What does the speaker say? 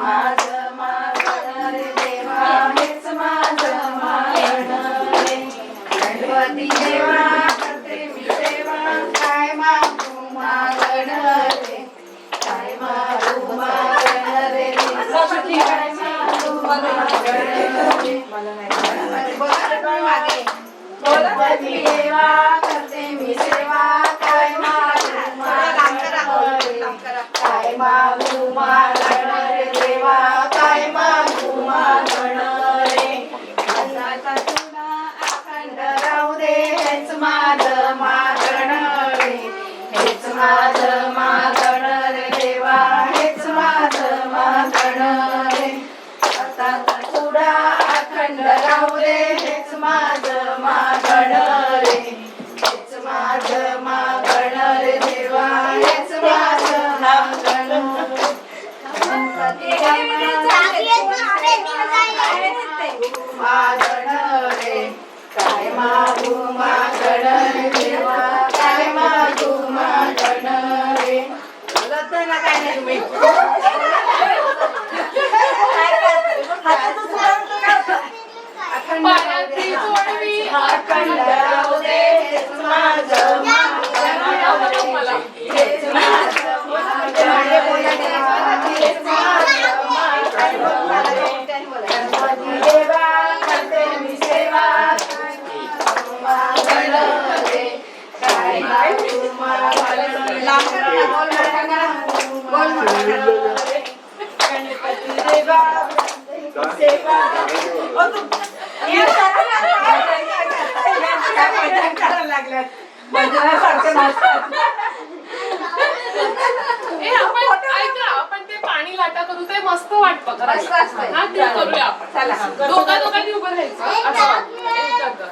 माझं मागणं रे देवा हेच माझं मागणं रे गणपती देवा करते मी सेवा काय मागू मागणं रे काय मागू मागणं रे काय मागू मागणं रे गणपती देवा करते मी सेवा काय मागू मागणं रे काय मागू मागणं रे देवा काय मागू मागणं रे अन्नाचा चुडा अखंड राहू दे हेच माझं मागणं रे हेच माझं मागणं रे देवा हेच माझं मागणं रे अन्नाचा चुडा अखंड राहू दे हेच माझं मागणं रे हेच माझं मागणं रे देवा हेच माझं मागणं मागणं रे काय मागू मागणं रे देवा काय मागू मागणं रे बोलत ना काय नाही तुम्ही अखंड राहू दे हेच माझं मागणं हेच माझं मागणं हेच माझं मागणं गणपती देवा करते मी सेवा मागणं रे काय मागू मागणं रे गणपती देवा सेवा आपण ते पाणी लाटा करू ते मस्त वाटतं. करूया आपण. दोघा दोघांनी उभं राहायचं.